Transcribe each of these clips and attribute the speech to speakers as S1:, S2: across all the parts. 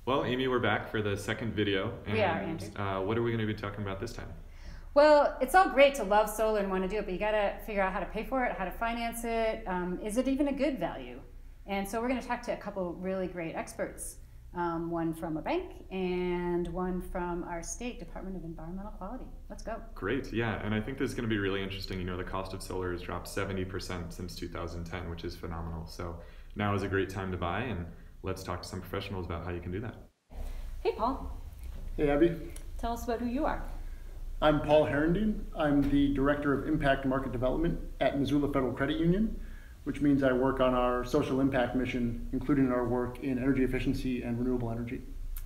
S1: Well, Amy, we're back for the second video. And,
S2: We are, Andrew.
S1: What are we going to be talking about this time?
S2: Well, it's all great to love solar and want to do it, but you got to figure out how to pay for it, how to finance it. Is it even a good value? And so we're going to talk to a couple really great experts, one from a bank and one from our state Department of Environmental Quality. Let's go.
S1: Great, yeah, and I think this is going to be really interesting. You know, the cost of solar has dropped 70% since 2010, which is phenomenal. So now is a great time to buy, and let's talk to some professionals about how you can do that.
S2: Hey, Paul.
S3: Hey, Abby.
S2: Tell us about who you are.
S3: I'm Paul Herendeen. I'm the Director of Impact Market Development at Missoula Federal Credit Union, which means I work on our social impact mission, including our work in energy efficiency and renewable energy.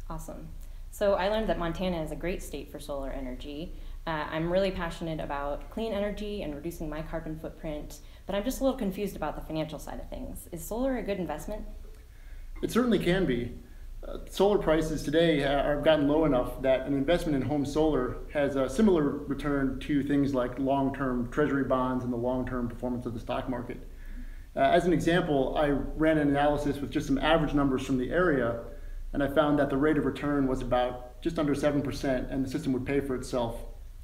S4: Awesome. So I learned that Montana is a great state for solar energy. I'm really passionate about clean energy and reducing my carbon footprint, but I'm just a little confused about the financial side of things. Is solar a good investment?
S3: It certainly can be. Solar prices today have gotten low enough that an investment in home solar has a similar return to things like long-term treasury bonds and the long-term performance of the stock market. As an example, I ran an analysis with just some average numbers from the area, and I found that the rate of return was about just under 7%, and the system would pay for itself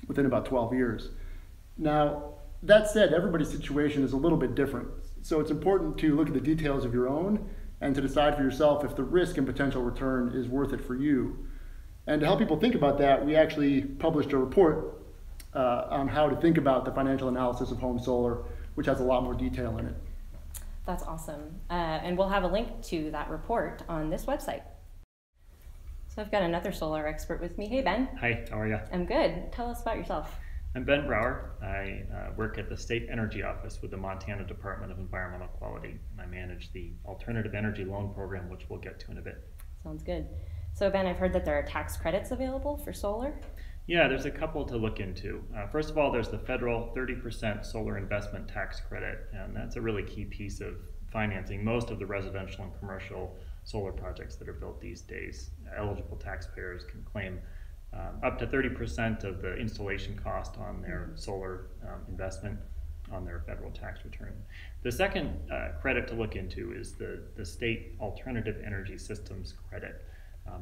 S3: within about 12 years. Now, that said, everybody's situation is a little bit different, so it's important to look at the details of your own and to decide for yourself if the risk and potential return is worth it for you. And to help people think about that, we actually published a report on how to think about the financial analysis of home solar, which has a lot more detail in it.
S4: That's awesome. And we'll have a link to that report on this website. So I've got another solar expert with me. Hey, Ben.
S5: Hi, how are you?
S4: I'm good. Tell us about yourself.
S5: I'm Ben Brower. I work at the State Energy Office with the Montana Department of Environmental Quality, and I manage the Alternative Energy Loan Program, which we'll get to in a bit.
S4: Sounds good. So Ben, I've heard that there are tax credits available for solar.
S5: Yeah, there's a couple to look into. First of all, there's the federal 30% solar investment tax credit, and that's a really key piece of financing most of the residential and commercial solar projects that are built these days. Eligible taxpayers can claim up to 30% of the installation cost on their solar investment on their federal tax return. The second credit to look into is the state alternative energy systems credit.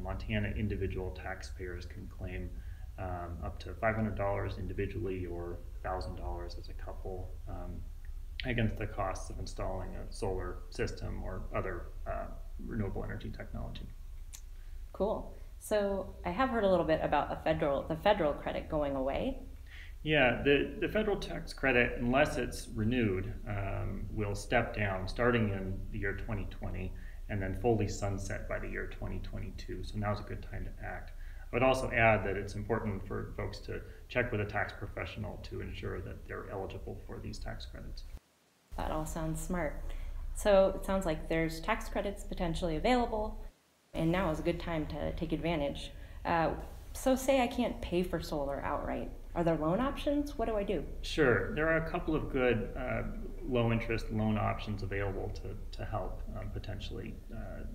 S5: Montana individual taxpayers can claim up to $500 individually or $1,000 as a couple against the costs of installing a solar system or other renewable energy technology.
S4: Cool. So I have heard a little bit about the federal credit going away.
S5: Yeah, the federal tax credit, unless it's renewed, will step down starting in the year 2020 and then fully sunset by the year 2022. So now's a good time to act. I would also add that it's important for folks to check with a tax professional to ensure that they're eligible for these tax credits.
S4: That all sounds smart. So it sounds like there's tax credits potentially available, and now is a good time to take advantage. So say I can't pay for solar outright. Are there loan options? What do I do?
S5: Sure. There are a couple of good low interest loan options available to help potentially.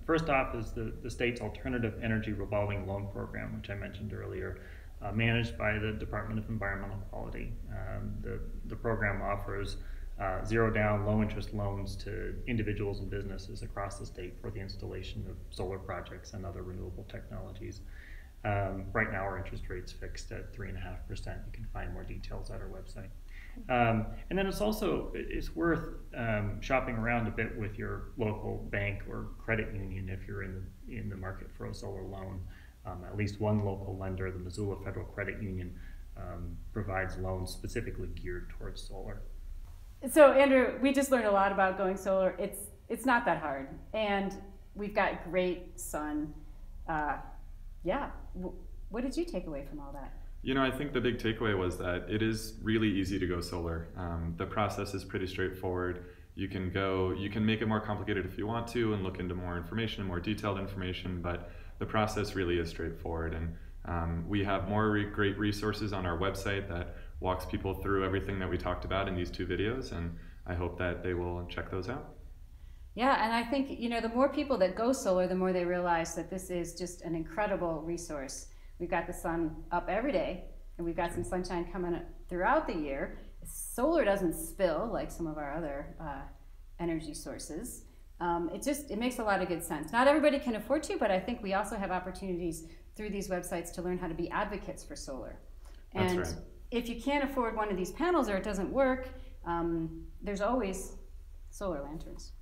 S5: First off is the state's Alternative Energy Revolving Loan Program, which I mentioned earlier, managed by the Department of Environmental Quality. The program offers zero down, low interest loans to individuals and businesses across the state for the installation of solar projects and other renewable technologies. Right now our interest rate's fixed at 3.5%. You can find more details at our website. And then it's worth shopping around a bit with your local bank or credit union if you're in the market for a solar loan. At least one local lender, the Missoula Federal Credit Union, provides loans specifically geared towards solar.
S2: So Andrew, we just learned a lot about going solar. It's not that hard, and we've got great sun. Yeah, what did you take away from all that?
S1: You know, I think the big takeaway was that it is really easy to go solar. The process is pretty straightforward. You can make it more complicated if you want to and look into more information and more detailed information, but the process really is straightforward. And we have more great resources on our website that walks people through everything that we talked about in these two videos, and I hope that they will check those out.
S2: Yeah, and I think, you know, the more people that go solar, the more they realize that this is just an incredible resource. We've got the sun up every day, and we've got some sunshine coming throughout the year. Solar doesn't spill like some of our other energy sources. It makes a lot of good sense. Not everybody can afford to, but I think we also have opportunities through these websites to learn how to be advocates for solar. And
S1: That's right.
S2: if you can't afford one of these panels or it doesn't work, there's always solar lanterns.